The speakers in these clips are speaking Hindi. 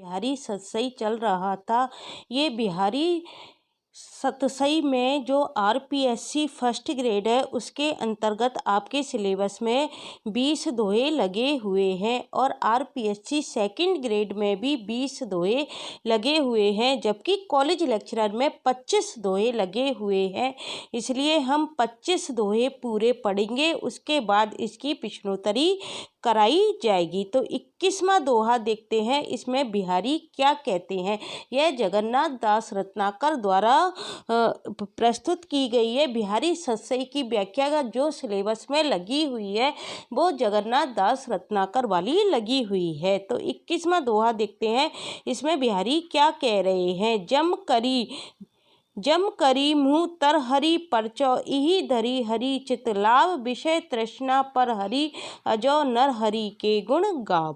बिहारी सतसई चल रहा था। ये बिहारी सतसई में जो आरपीएससी फर्स्ट ग्रेड है उसके अंतर्गत आपके सिलेबस में 20 दोहे लगे हुए हैं और आरपीएससी सेकंड ग्रेड में भी 20 दोहे लगे हुए हैं, जबकि कॉलेज लेक्चरर में 25 दोहे लगे हुए हैं। इसलिए हम 25 दोहे पूरे पढ़ेंगे, उसके बाद इसकी प्रश्नोत्तरी कराई जाएगी। तो 21वां दोहा देखते हैं, इसमें बिहारी क्या कहते हैं। यह जगन्नाथ दास रत्नाकर द्वारा प्रस्तुत की गई है। बिहारी सतसई की व्याख्या का जो सिलेबस में लगी हुई है वो जगन्नाथ दास रत्नाकर वाली लगी हुई है। तो 21वां दोहा देखते हैं, इसमें बिहारी क्या कह रहे हैं। जम करी मुँह तर हरि परचौ, इही धरी हरि चित लाभ, विषय तृष्णा पर हरि अजो नर हरि के गुण गाव।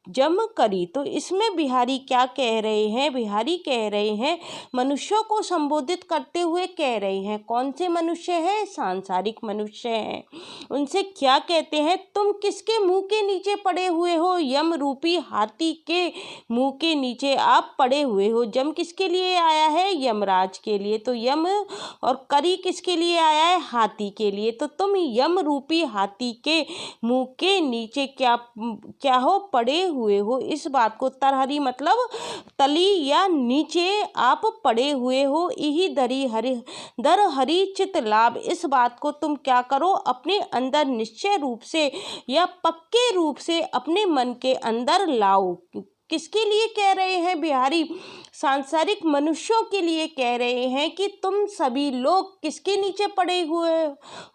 जम करी, तो इसमें बिहारी क्या कह रहे हैं। बिहारी कह रहे हैं, मनुष्यों को संबोधित करते हुए कह रहे हैं। कौन से मनुष्य हैं? सांसारिक मनुष्य हैं। उनसे क्या कहते हैं, तुम किसके मुंह के नीचे पड़े हुए हो। यम रूपी हाथी के मुंह के नीचे आप पड़े हुए हो। जम किसके लिए आया है? यमराज के लिए। तो यम और करी किसके लिए आया है? हाथी के लिए। तो तुम यम रूपी हाथी के मुंह के नीचे क्या हो? पड़े हुए हो। इस बात को तरहरी मतलब तली या नीचे आप पड़े हुए हो। इही दर हरि चित लाभ, इस बात को तुम क्या करो, अपने अंदर निश्चय रूप से या पक्के रूप से अपने मन के अंदर लाओ। किसके लिए कह रहे हैं बिहारी? सांसारिक मनुष्यों के लिए कह रहे हैं कि तुम सभी लोग किसके नीचे पड़े हुए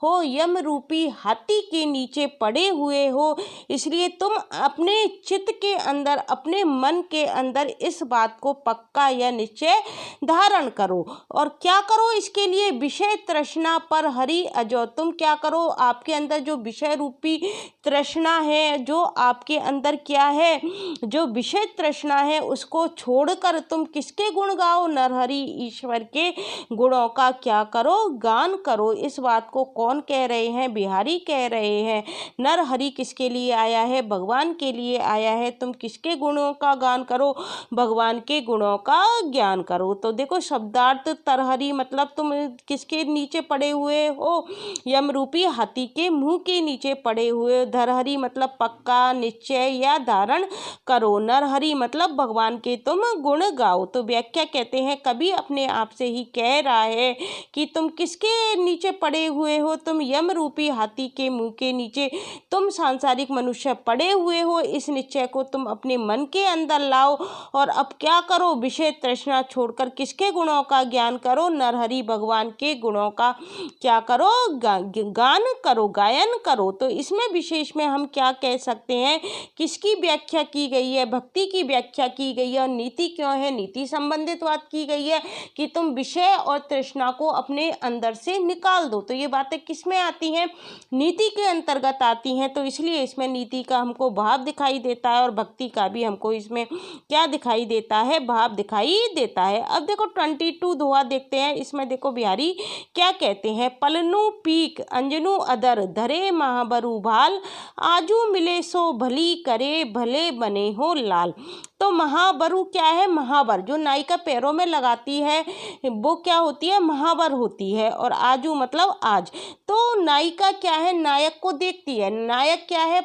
हो? यम रूपी हाथी के नीचे पड़े हुए हो। इसलिए तुम अपने चित्त के अंदर, अपने मन के अंदर इस बात को पक्का या निश्चय धारण करो। और क्या करो इसके लिए? विषय तृष्णा पर हरि अजो, तुम क्या करो, आपके अंदर जो विषय रूपी तृष्णा है, जो आपके अंदर क्या है, जो विषय तृष्णा है, उसको छोड़कर तुम किसके गुण गाओ? नरहरि ईश्वर के गुणों का क्या करो? गान करो। इस बात को कौन कह रहे हैं? बिहारी कह रहे हैं। नरहरि किसके लिए आया है? भगवान के लिए आया है। तुम किसके गुणों का गान करो? भगवान के गुणों का ज्ञान करो। तो देखो शब्दार्थ तरहरि मतलब तुम किसके नीचे पड़े हुए हो? यमरूपी हाथी के मुंह के नीचे पड़े हुए। धरहरि मतलब पक्का, निश्चय या धारण करो। नरहरि मतलब भगवान के तुम गुण गाओ। तो व्याख्या कहते हैं, कवि अपने आप से ही कह रहा है कि तुम किसके नीचे पड़े हुए हो? तुम यम रूपी हाथी के मुंह के नीचे तुम सांसारिक मनुष्य पड़े हुए हो। इस निश्चय को तुम अपने मन के अंदर लाओ और अब क्या करो? विषय तृष्णा छोड़कर किसके गुणों का ज्ञान करो? नरहरि भगवान के गुणों का क्या करो? गान करो, गायन करो। तो इसमें विशेष में हम क्या कह सकते हैं, किसकी व्याख्या की गई है? भक्ति की व्याख्या की गई है। और नीति क्यों है? नीति संबंधित बात की गई है कि तुम विषय और तृष्णा को अपने अंदर से निकाल दो। तो ये बातें किस में आती हैं? नीति के अंतर्गत आती हैं। तो इसलिए इसमें नीति का हमको भाव दिखाई देता है और भक्ति का भी हमको इसमें क्या दिखाई देता है? भाव दिखाई देता है। अब देखो 22 दोहा देखते हैं। इसमें देखो बिहारी क्या कहते हैं। पलनु पीक अंजनु अदर, धरे महाबरु भाल, आजू मिले सो भली करे, भले बने हो लाल। तो महाबरु क्या है? महावर जो नायिका पैरों में लगाती है वो क्या होती है? महावर होती है। और आजू मतलब आज। तो नायिका क्या है? नायक को देखती है। नायक क्या है?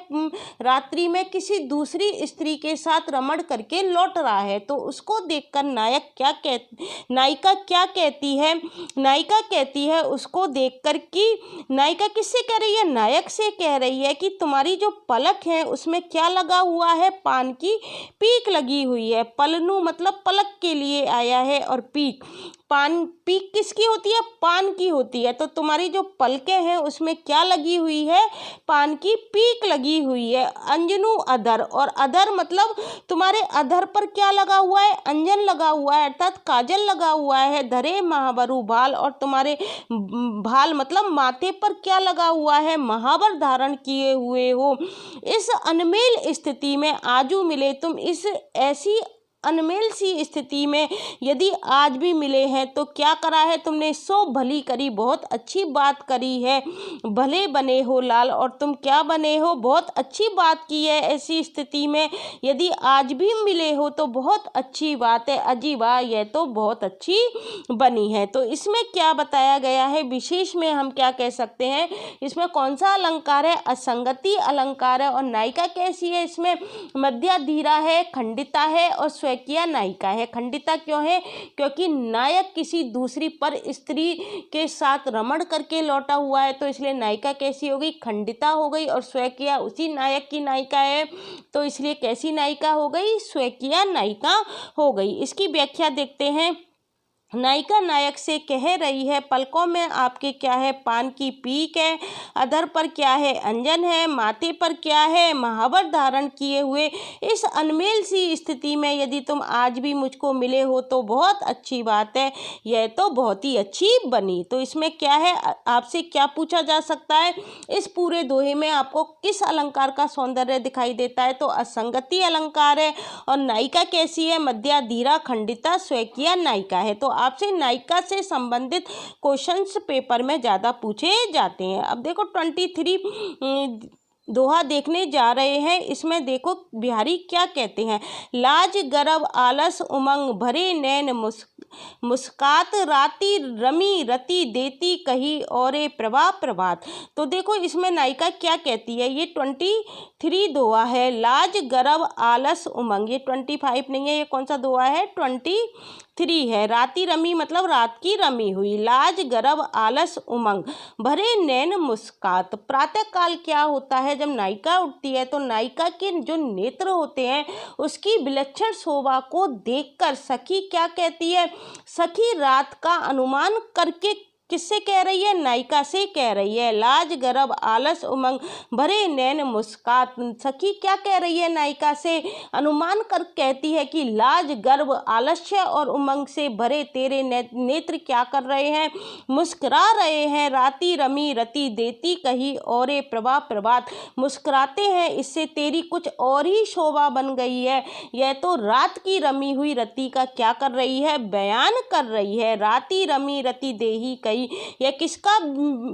रात्रि में किसी दूसरी स्त्री के साथ रमण करके लौट रहा है। तो उसको देखकर नायिका क्या कहती है? नायिका कहती है उसको देखकर कि नायिका किससे कह रही है? नायक से कह रही है कि तुम्हारी जो पलक है उसमें क्या लगा हुआ है? पान की पीक लगी हुई है। पलनु मतलब पलक के लिए आया है और पीक किसकी होती है? पान की होती है। तो तुम्हारी जो पलकें हैं उसमें क्या लगी हुई है? पान की पीक लगी हुई है। अंजनु अधर, और अधर मतलब तुम्हारे अधर पर क्या लगा हुआ है? अंजन लगा हुआ है, अर्थात काजल लगा हुआ है। धरे महाबरु भाल, और तुम्हारे भाल मतलब माथे पर क्या लगा हुआ है? महावर धारण किए हुए हो। इस अनमेल स्थिति में आजू मिले तुम, इस ऐसी अनमेल सी स्थिति में यदि आज भी मिले हैं तो क्या करा है तुमने, सो भली करी, बहुत अच्छी बात करी है। भले बने हो लाल, और तुम क्या बने हो, बहुत अच्छी बात की है। ऐसी स्थिति में यदि आज भी मिले हो तो बहुत अच्छी बात है। अजी वाह, यह तो बहुत अच्छी बनी है। तो इसमें क्या बताया गया है, विशेष में हम क्या कह सकते हैं, इसमें कौन सा अलंकार है, असंगति अलंकार है। और नायिका कैसी है, इसमें मध्या धीरा है, खंडिता है और स्वकीय नायिका है। खंडिता क्यों है, क्योंकि नायक किसी दूसरी पर स्त्री के साथ रमण करके लौटा हुआ है, तो इसलिए नायिका कैसी हो गई, खंडिता हो गई। और स्वकीय उसी नायक की नायिका है, तो इसलिए कैसी नायिका हो गई, स्वकीय नायिका हो गई। इसकी व्याख्या देखते हैं। नायिका नायक से कह रही है, पलकों में आपके क्या है, पान की पीक है, अधर पर क्या है, अंजन है, माथे पर क्या है, महावर धारण किए हुए। इस अनमेल सी स्थिति में यदि तुम आज भी मुझको मिले हो तो बहुत अच्छी बात है, यह तो बहुत ही अच्छी बनी। तो इसमें क्या है, आपसे क्या पूछा जा सकता है, इस पूरे दोहे में आपको किस अलंकार का सौंदर्य दिखाई देता है, तो असंगति अलंकार है। और नायिका कैसी है, मध्या धीरा खंडिता स्वकीय नायिका है। तो आपसे नायिका से संबंधित क्वेश्चंस पेपर में ज़्यादा पूछे जाते हैं। अब देखो 23 दोहा देखने जा रहे हैं। इसमें देखो बिहारी क्या कहते हैं, लाज गर्व आलस उमंग भरे नैन मुस्कात राती रमी रति देती कही और प्रभा प्रभात। तो देखो इसमें नायिका क्या कहती है, ये 23 दोहा है। लाज गर्व आलस उमंग, ये 25 नहीं है, ये कौन सा दोहा है, 23 है। राती रमी मतलब रात की रमी हुई। लाज गर्व आलस उमंग भरे नैन मुस्कात। प्रातः काल क्या होता है, जब नायिका उठती है तो नायिका के जो नेत्र होते हैं उसकी विलक्षण शोभा को देखकर सखी क्या कहती है, सखी रात का अनुमान करके किससे कह रही है, नायिका से कह रही है। लाज गर्व आलस उमंग भरे नैन मुस्कात, सखी क्या कह रही है, नायिका से अनुमान कर कहती है कि लाज गर्व आलस्य और उमंग से भरे तेरे नेत्र क्या कर रहे हैं, मुस्कुरा रहे हैं। राती रमी रति देती कही और प्रभा प्रभात, मुस्कुराते हैं, इससे तेरी कुछ और ही शोभा बन गई है। यह तो रात की रमी हुई रति का क्या कर रही है, बयान कर रही है। राती रमी रति देही कही, यह किसका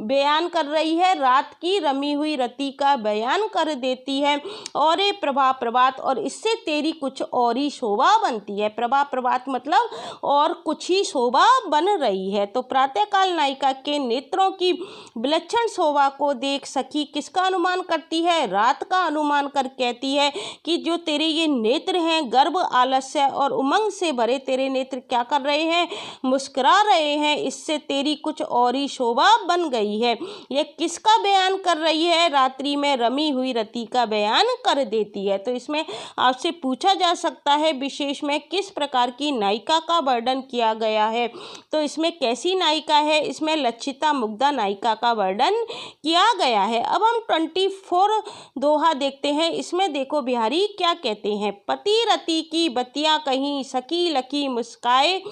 बयान कर रही है, रात की रमी हुई रति का बयान कर देती है। और ये प्रभा प्रभात, और इससे तेरी कुछ और ही शोभा बनती है। प्रभा प्रभात मतलब और कुछ ही शोभा बन रही है। तो प्रातःकाल नायिका के नेत्रों की विलक्षण शोभा को देख सखी किसका अनुमान करती है, रात का अनुमान कर कहती है कि जो तेरे ये नेत्र हैं, गर्भ आलस्य और उमंग से भरे तेरे नेत्र क्या कर रहे हैं, मुस्कुरा रहे हैं, इससे तेरी कुछ और ही शोभा बन गई है। यह किसका बयान कर रही है, रात्रि में रमी हुई रति का बयान कर देती है। तो इसमें आपसे पूछा जा सकता है विशेष में किस प्रकार की नायिका का वर्णन किया गया है। तो इसमें कैसी नायिका है, इसमें लक्षिता मुग्धा नायिका का वर्णन किया गया है। अब हम 24 दोहा देखते हैं। इसमें देखो बिहारी क्या कहते हैं, पति रति की बतिया कहीं सखी लखी मुस्काए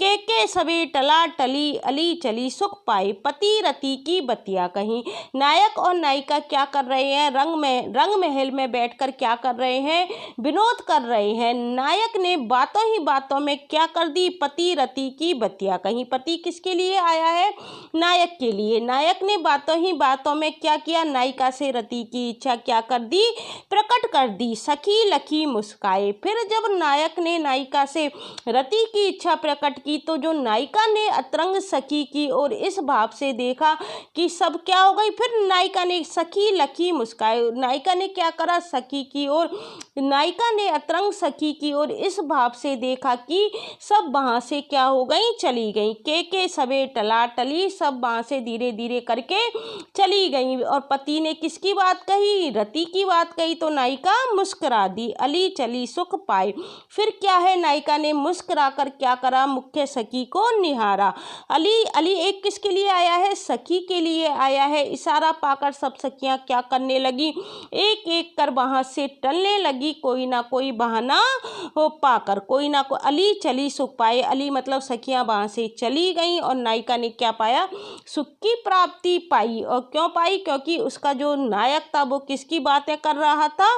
के सबे टला टली अली चली सुख पाए। पति रति की बतिया कहीं, नायक और नायिका क्या कर रहे हैं, रंग महल में बैठकर क्या कर रहे हैं, विनोद कर रहे हैं। नायक ने बातों ही बातों में क्या कर दी, पति रति की बतिया कहीं। पति किसके लिए आया है, नायक के लिए। नायक ने बातों ही बातों में क्या किया, नायिका से रति की इच्छा क्या कर दी, प्रकट कर दी। सखी लखी मुस्काए, फिर जब नायक ने नायिका से रति की इच्छा प्रकट की तो जो नायिका ने अतरंग सखी की और इस भाव से देखा कि सब क्या हो गई, फिर नायिका ने सखी लखी मुस्काए। नायिका ने क्या करा, सखी की और नायिका ने अतरंग सखी की और इस भाव से देखा कि सब वहाँ से क्या हो गई, चली गई। के सबे टला टली, सब वहाँ से धीरे धीरे करके चली गई। और पति ने किसकी बात कही, रति की बात कही, तो नायिका मुस्कुरा दी। अली चली सुख पाए, फिर क्या है, नायिका ने मुस्कुरा कर क्या करा, मुख्य सखी को निहारा। अली अली एक किसके लिए आया है, सखी के लिए आया है। इशारा पाकर सब सखियां क्या करने लगी, एक एक कर वहां से टलने लगी, कोई ना कोई बहाना हो पाकर, कोई ना कोई। अली चली सुख पाए, अली मतलब सखियां वहां से चली गईं और नायिका ने क्या पाया, सुख की प्राप्ति पाई। और क्यों पाई, क्योंकि उसका जो नायक था वो किसकी बातें कर रहा था,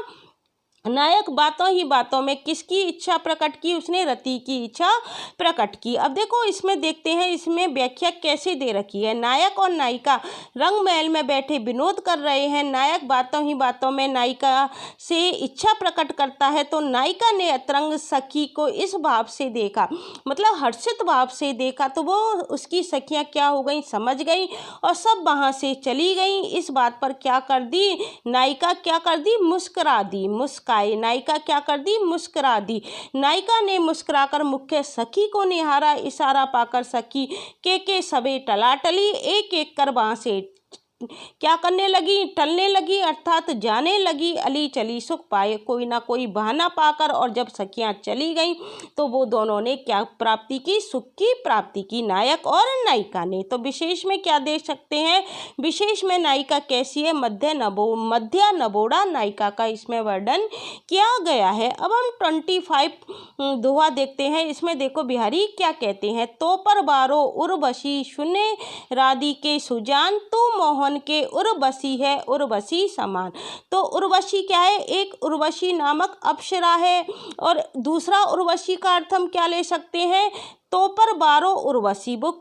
नायक बातों ही बातों में किसकी इच्छा प्रकट की, उसने रति की इच्छा प्रकट की। अब देखो इसमें देखते हैं इसमें व्याख्या कैसे दे रखी है। नायक और नायिका रंग महल में बैठे विनोद कर रहे हैं। नायक बातों ही बातों में नायिका से इच्छा प्रकट करता है तो नायिका ने अतरंग सखी को इस भाव से देखा, मतलब हर्षित भाव से देखा, तो वो उसकी सखियाँ क्या हो गई, समझ गई और सब वहाँ से चली गई। इस बात पर क्या कर दी नायिका, क्या कर दी, मुस्कुरा दी, नायिका क्या कर दी, मुस्कुरा दी। नायिका ने मुस्कुराकर मुख्य सखी को निहारा, इशारा पाकर सखी के सबे टलाटली एक एक कर वहाँ से क्या करने लगी, टलने लगी, अर्थात जाने लगी। अली चली सुख पाए, कोई ना कोई बहाना पाकर, और जब सखियां चली गईं तो वो दोनों ने क्या प्राप्ति की, सुख की प्राप्ति की, नायक और नायिका ने। तो विशेष में क्या देख सकते हैं, विशेष में नायिका कैसी है, मध्या नवोड़ा नायिका का इसमें वर्णन किया गया है। अब हम 25 दोहा देखते हैं। इसमें देखो बिहारी क्या कहते हैं, तो पर बारो उर्वशी शून्य राधि के सुजान, तू मोहन के उर्वशी है उर्वशी समान। तो उर्वशी क्या है, एक उर्वशी नामक अप्सरा है, और दूसरा उर्वशी का अर्थ हम क्या ले सकते हैं, तो पर बारो उर्वशी, वो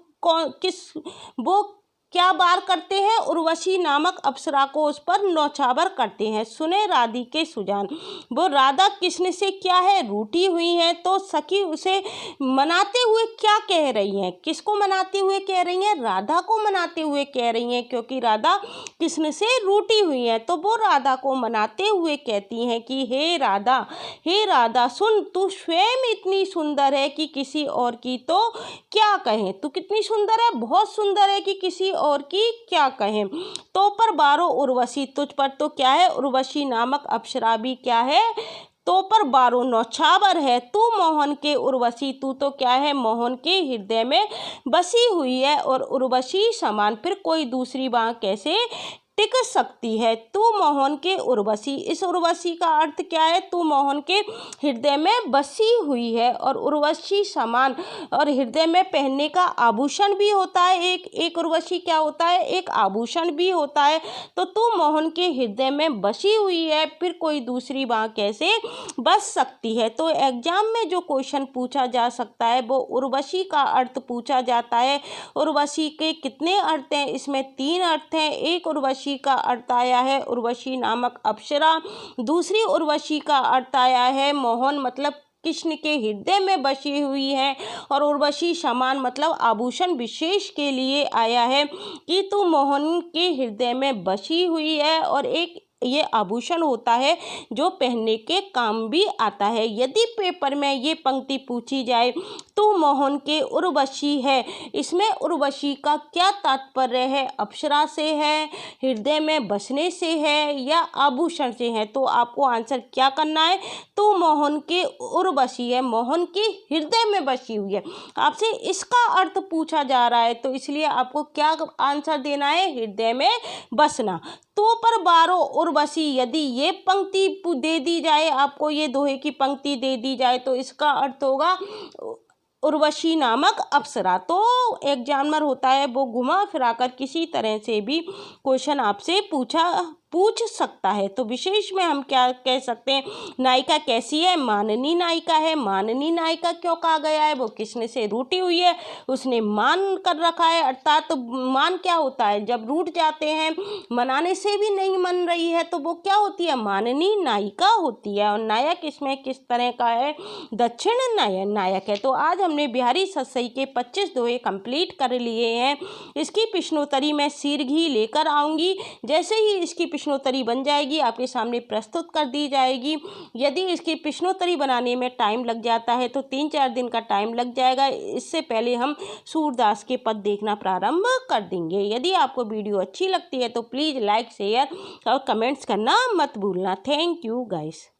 क्या बार करते हैं, उर्वशी नामक अप्सरा को उस पर नौछावर करते हैं। सुने राधि के सुजान, वो राधा कृष्ण से क्या है, रूठी हुई हैं, तो सखी उसे मनाते हुए क्या कह रही हैं, किसको मनाते हुए कह रही हैं, राधा को मनाते हुए कह रही हैं, क्योंकि राधा कृष्ण से रूठी हुई हैं। तो वो राधा को मनाते हुए कहती हैं कि हे राधा सुन, तू स्वयं इतनी सुंदर है कि किसी और की तो क्या कहें, तू कितनी सुंदर है, बहुत सुंदर है कि किसी और की क्या कहें। तो पर बारो उर्वशी, तुझ पर तो क्या है, उर्वशी नामक अप्सरा भी क्या है, तो पर बारो नौछावर है। तू मोहन के उर्वशी, तू तो क्या है, मोहन के हृदय में बसी हुई है, और उर्वशी समान, फिर कोई दूसरी बात कैसे टिक सकती है। तू मोहन के उर्वशी, इस उर्वशी का अर्थ क्या है, तू मोहन के हृदय में बसी हुई है, और उर्वशी समान, और हृदय में पहनने का आभूषण भी होता है, एक उर्वशी क्या होता है, एक आभूषण भी होता है। तो तू मोहन के हृदय में बसी हुई है, फिर कोई दूसरी बात कैसे बस सकती है। तो एग्जाम में जो क्वेश्चन पूछा जा सकता है वो उर्वशी का अर्थ पूछा जाता है। उर्वशी के कितने अर्थ हैं, इसमें 3 अर्थ हैं। एक उर्वशी का अर्थ आया है उर्वशी नामक अप्सरा, दूसरी उर्वशी का अर्थ आया है मोहन, मतलब कृष्ण के हृदय में बसी हुई है, और उर्वशी समान मतलब आभूषण विशेष के लिए आया है कि तू मोहन के हृदय में बसी हुई है, और एक ये आभूषण होता है जो पहनने के काम भी आता है। यदि पेपर में ये पंक्ति पूछी जाए तो मोहन के उर्वशी है, इसमें उर्वशी का क्या तात्पर्य है, अप्सरा से है, हृदय में बसने से है, या आभूषण से है, तो आपको आंसर क्या करना है, तो मोहन के उर्वशी है, मोहन के हृदय में बसी हुई है। आपसे इसका अर्थ पूछा जा रहा है तो इसलिए आपको क्या आंसर देना है, हृदय में बसना। तो पर बारो उर्वशी, यदि ये पंक्ति दे दी जाए आपको, ये दोहे की पंक्ति दे दी जाए तो इसका अर्थ होगा उर्वशी नामक अप्सरा। तो एग्जामिनर होता है वो घुमा फिराकर किसी तरह से भी क्वेश्चन आपसे पूछ सकता है। तो विशेष में हम क्या कह सकते हैं, नायिका कैसी है, माननी नायिका है। माननी नायिका क्यों कहा गया है, वो कृष्ण से रूठी हुई है, उसने मान कर रखा है, अर्थात तो मान क्या होता है, जब रूठ जाते हैं, मनाने से भी नहीं मन रही है तो वो क्या होती है, माननी नायिका होती है। और नायक इसमें किस तरह का है, दक्षिण नायक है। तो आज हमने बिहारी सतसई के 25 दोहे कंप्लीट कर लिए हैं। इसकी प्रश्नोत्तरी मैं शीघ्र ही लेकर आऊँगी। जैसे ही इसकी प्रश्नोत्तरी बन जाएगी आपके सामने प्रस्तुत कर दी जाएगी। यदि इसकी प्रश्नोत्तरी बनाने में टाइम लग जाता है तो 3-4 दिन का टाइम लग जाएगा। इससे पहले हम सूरदास के पद देखना प्रारंभ कर देंगे। यदि आपको वीडियो अच्छी लगती है तो प्लीज़ लाइक, शेयर और कमेंट्स करना मत भूलना। Thank you guys.